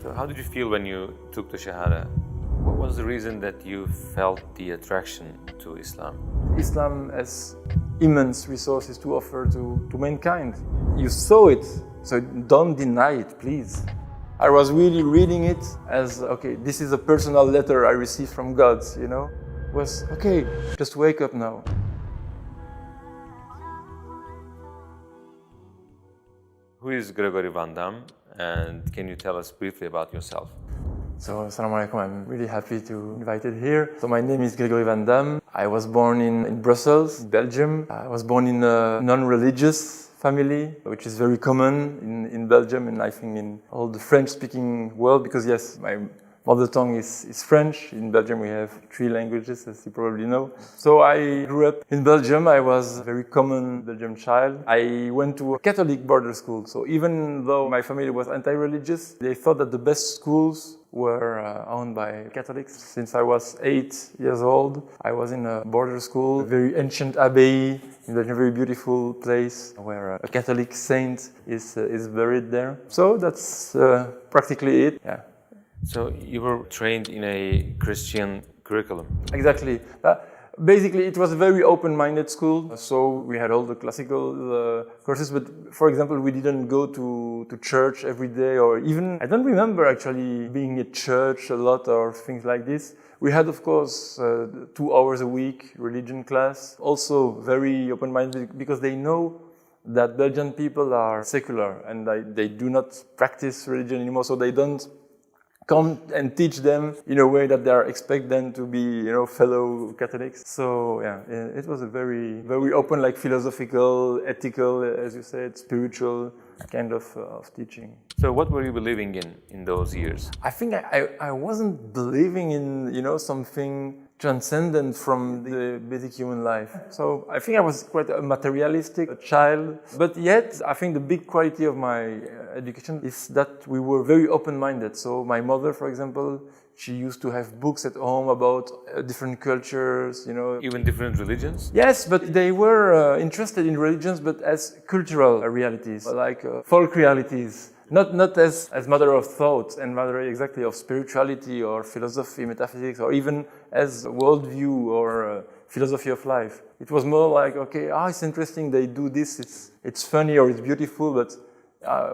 So how did you feel when you took the Shahada? What was the reason that you felt the attraction to Islam? Islam has immense resources to offer to mankind. You saw it, so don't deny it, please. I was really reading it as, okay, this is a personal letter I received from God, you know? It was, okay, just wake up now. Who is Gregory Van Dam, and can you tell us briefly about yourself? So, assalamu alaikum, I'm really happy to be invited here. So my name is Gregory Van Dam. I was born in Brussels, Belgium. I was born in a non-religious family, which is very common in Belgium and I think in all the French-speaking world, because yes, my mother tongue is French. In Belgium we have 3 languages, as you probably know. So I grew up in Belgium. I was a very common Belgian child. I went to a Catholic border school. So even though my family was anti-religious, they thought that the best schools were owned by Catholics. Since I was 8 years old, I was in a border school, a very ancient abbey, in a very beautiful place where a Catholic saint is buried there. So that's practically it. Yeah. So you were trained in a Christian curriculum? Exactly. Basically, it was a very open-minded school. So we had all the classical courses, but for example, we didn't go to church every day, or even, I don't remember actually being at church a lot or things like this. We had, of course, 2 hours a week religion class. Also very open-minded because they know that Belgian people are secular and they do not practice religion anymore, so they don't come and teach them in a way that they expect them to be, you know, fellow Catholics. So yeah, it was a very, very open, like philosophical, ethical, as you said, spiritual kind of teaching. So what were you believing in those years? I think I wasn't believing in, you know, something transcendent from the basic human life. So I think I was quite a materialistic child, but yet I think the big quality of my education is that we were very open-minded. So my mother, for example, she used to have books at home about different cultures, you know. Even different religions? Yes, but they were interested in religions, but as cultural realities, like folk realities. Not as matter of thought and matter exactly of spirituality or philosophy, metaphysics, or even as worldview or philosophy of life. It was more like, okay, it's interesting, they do this, it's funny or it's beautiful, but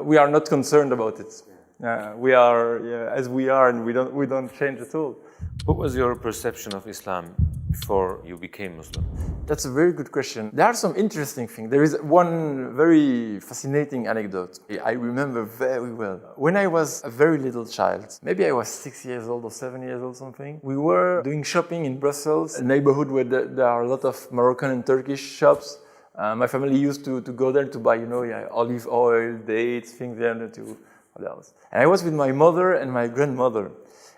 we are not concerned about it. We are as we are, and we don't change at all. What was your perception of Islam before you became Muslim? That's a very good question. There are some interesting things. There is one very fascinating anecdote I remember very well. When I was a very little child, maybe I was 6 years old or 7 years old, something, we were doing shopping in Brussels, a neighborhood where there are a lot of Moroccan and Turkish shops. My family used to go there to buy, you know, olive oil, dates, things there to what else. And I was with my mother and my grandmother.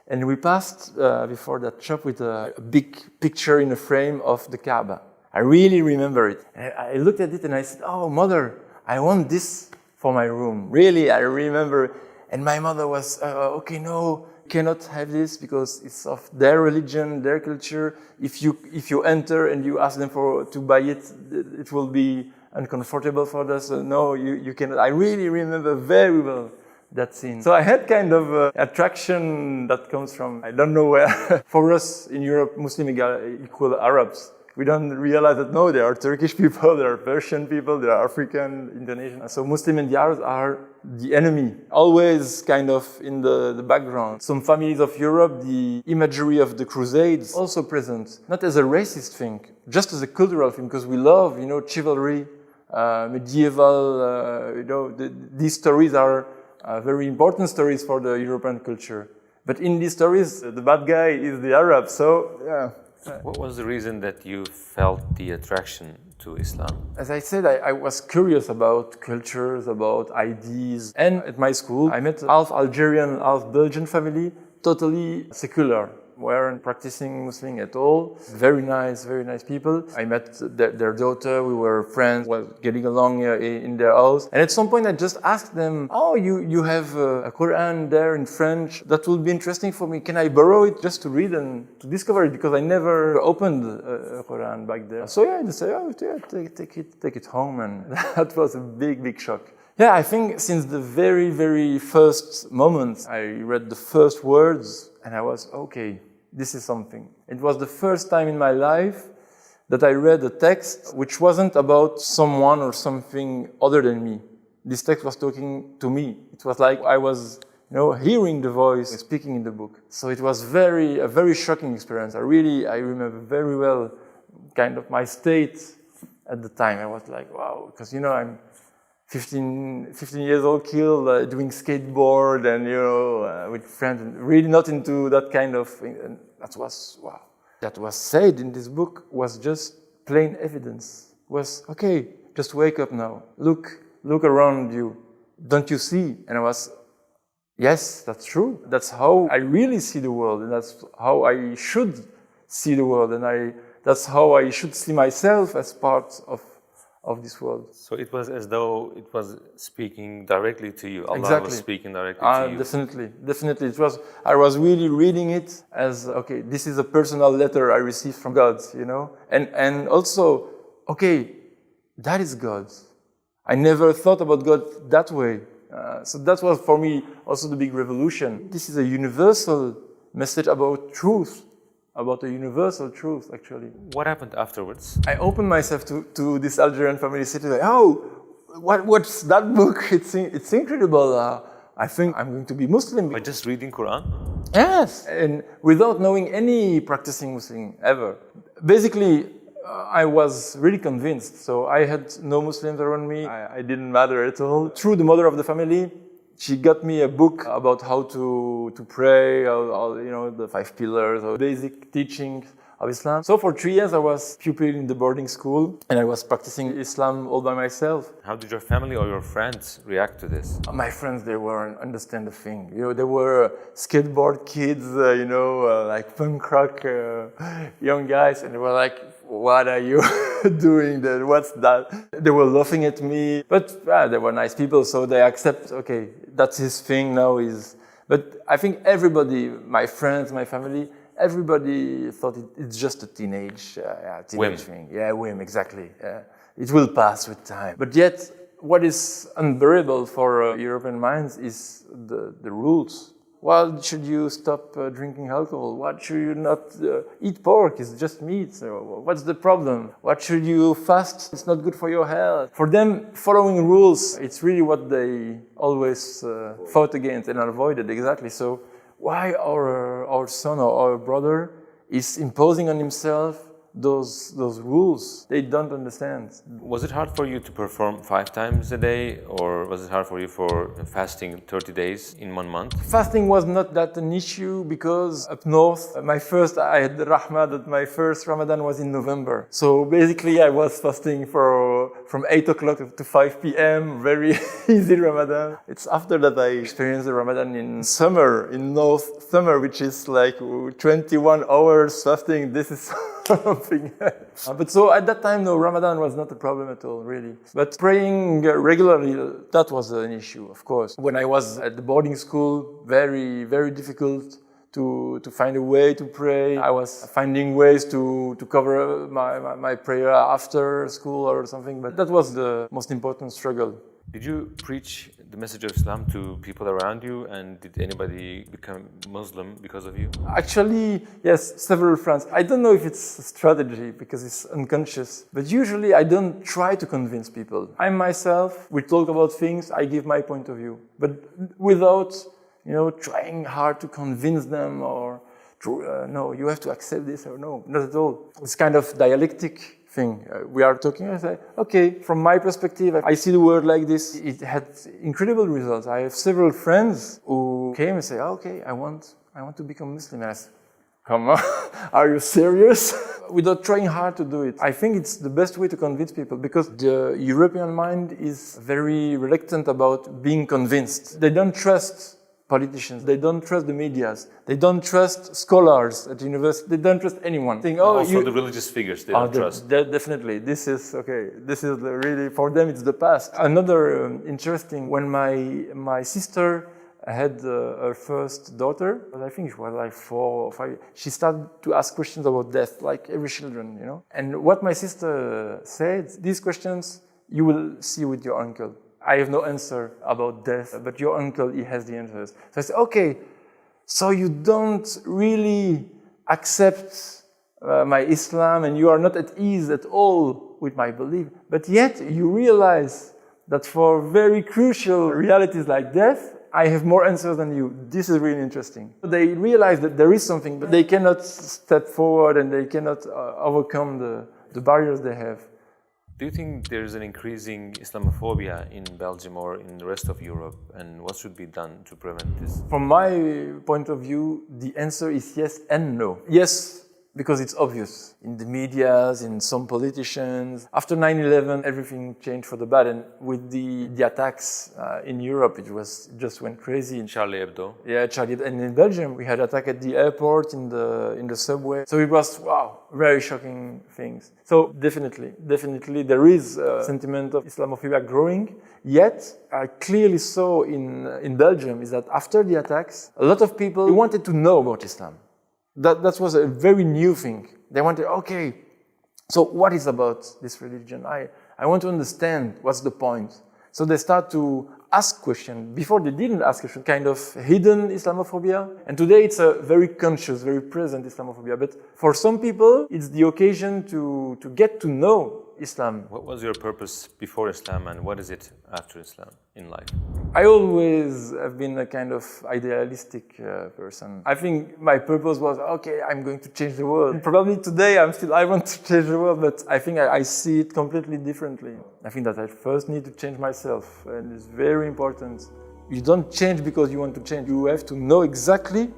And we passed before that shop with a big picture in a frame of the Kaaba. I really remember it. And I looked at it and I said, "Oh, mother, I want this for my room." Really, I remember. And my mother was, "Okay, no, you cannot have this because it's of their religion, their culture. If you enter and you ask them to buy it, it will be uncomfortable for us. So no, you cannot." I really remember very well that scene. So I had kind of attraction that comes from, I don't know where. For us in Europe, Muslim equal Arabs. We don't realize that, no, there are Turkish people, there are Persian people, there are African, Indonesian. So Muslim and the Arabs are the enemy, always kind of in the background. Some families of Europe, the imagery of the Crusades also present, not as a racist thing, just as a cultural thing, because we love, you know, chivalry, medieval, you know, these stories are very important stories for the European culture. But in these stories, the bad guy is the Arab, so yeah. What was the reason that you felt the attraction to Islam? As I said, I was curious about cultures, about ideas. And at my school, I met half Algerian, half Belgian family, totally secular. Weren't practicing Muslim at all. Very nice people. I met their daughter, we were friends, was getting along in their house. And at some point I just asked them, "Oh, you have a Quran there in French. That will be interesting for me. Can I borrow it just to read and to discover it? Because I never opened a Quran back there." So yeah, they said, "Oh, yeah, take it home." And that was a big shock. Yeah, I think since the very, very first moment I read the first words and I was, okay, this is something. It was the first time in my life that I read a text which wasn't about someone or something other than me. This text was talking to me. It was like I was, hearing the voice speaking in the book. So it was a very shocking experience. I remember very well kind of my state at the time. I was like, wow, because, I'm 15 years old, kid, doing skateboard and, with friends, and really not into that kind of thing. And that was, wow. That was said in this book was just plain evidence. Was, okay, just wake up now. Look around you. Don't you see? And I was, yes, that's true. That's how I really see the world, and that's how I should see the world, and that's how I should see myself as part of this world. So it was as though it was speaking directly to you. Allah Exactly. was speaking directly to you. Definitely. I was really reading it as, okay, this is a personal letter I received from God, and also, okay, that is God. I never thought about God that way. So that was for me also the big revolution. This is a universal message about truth. About a universal truth, actually. What happened afterwards? I opened myself to this Algerian family city. Like, oh, what's that book? It's incredible. I think I'm going to be Muslim. By just reading Quran? Yes, and without knowing any practicing Muslim ever. Basically, I was really convinced. So I had no Muslims around me. I didn't matter at all. Through the mother of the family, she got me a book about how to pray, the 5 pillars, or basic teachings of Islam. So for 3 years I was pupil in the boarding school and I was practicing Islam all by myself. How did your family or your friends react to this? My friends, they weren't understand the thing. They were skateboard kids, like punk rock young guys, and they were like, what are you doing there? What's that? They were laughing at me, but they were nice people, so they accept, okay, that's his thing now. But I think everybody, my friends, my family, everybody thought it's just a teenage whim thing. Yeah, whim, exactly. It will pass with time. But yet, what is unbearable for European minds is the rules. Why should you stop drinking alcohol? Why should you not eat pork? It's just meat. So what's the problem? What should you fast? It's not good for your health. For them, following rules, it's really what they always fought against and avoided, exactly. So why our son or our brother is imposing on himself those rules? They don't understand. Was it hard for you to perform 5 times a day, or was it hard for you for fasting 30 days in 1 month? Fasting was not that an issue because up north, I had the rahmah that my first Ramadan was in November. So basically I was fasting from 8 o'clock to 5 p.m. Very easy Ramadan. It's after that I experienced the Ramadan in summer, in North summer, which is like 21 hours fasting. This is something else. But so at that time, no, Ramadan was not a problem at all, really. But praying regularly, that was an issue, of course. When I was at the boarding school, very, very difficult to find a way to pray. I was finding ways to cover my prayer after school or something, but that was the most important struggle. Did you preach the message of Islam to people around you, and did anybody become Muslim because of you? Actually, yes, several friends. I don't know if it's a strategy because it's unconscious, but usually I don't try to convince people. I myself, we talk about things, I give my point of view, but without, trying hard to convince them or, no, you have to accept this or no, not at all. It's kind of dialectic thing. We are talking, I say, okay, from my perspective, I see the world like this. It had incredible results. I have several friends who came and say, okay, I want to become Muslim. And I said, come on, are you serious? Without trying hard to do it. I think it's the best way to convince people because the European mind is very reluctant about being convinced. They don't trust politicians, they don't trust the medias, they don't trust scholars at university, they don't trust anyone. Also the religious figures they don't trust. Definitely, this is really, for them it's the past. Another interesting, when my sister had her first daughter, I think she was like 4 or 5, she started to ask questions about death, like every children, And what my sister said, these questions you will see with your uncle. I have no answer about death, but your uncle, he has the answers. So I said, okay, so you don't really accept my Islam and you are not at ease at all with my belief, but yet you realize that for very crucial realities like death, I have more answers than you. This is really interesting. They realize that there is something, but they cannot step forward and they cannot overcome the barriers they have. Do you think there is an increasing Islamophobia in Belgium or in the rest of Europe, and what should be done to prevent this? From my point of view, the answer is yes and no. Yes, because it's obvious in the medias, in some politicians. After 9/11, everything changed for the bad, and with the attacks in Europe, it just went crazy. Charlie Hebdo. Yeah, Charlie. And in Belgium, we had attack at the airport, in the subway. So it was, wow, very shocking things. So definitely, there is a sentiment of Islamophobia growing. Yet, I clearly saw in Belgium is that after the attacks, a lot of people wanted to know about Islam. That was a very new thing. They wanted, okay, so what is about this religion? I want to understand what's the point. So they start to ask questions. Before they didn't ask questions, kind of hidden Islamophobia. And today it's a very conscious, very present Islamophobia. But for some people, it's the occasion to get to know Islam. What was your purpose before Islam and what is it after Islam in life? I always have been a kind of idealistic person. I think my purpose was, okay, I'm going to change the world. And probably today I want to change the world, but I think I see it completely differently. I think that I first need to change myself, and it's very important. You don't change because you want to change. You have to know exactly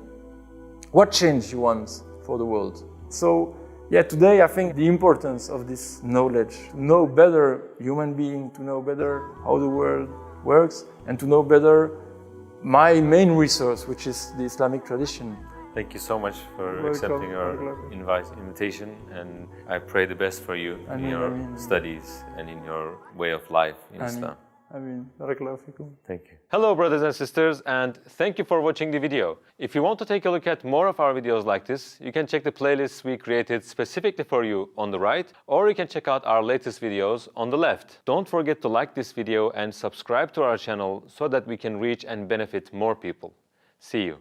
what change you want for the world. So, yeah, today I think the importance of this knowledge, to know better human being, to know better how the world works, and to know better my main resource, which is the Islamic tradition. Thank you so much for accepting our invitation, and I pray the best for you in your studies and in your way of life in Islam. Thank you. Hello brothers and sisters, and thank you for watching the video. If you want to take a look at more of our videos like this, you can check the playlists we created specifically for you on the right, or you can check out our latest videos on the left. Don't forget to like this video and subscribe to our channel so that we can reach and benefit more people. See you.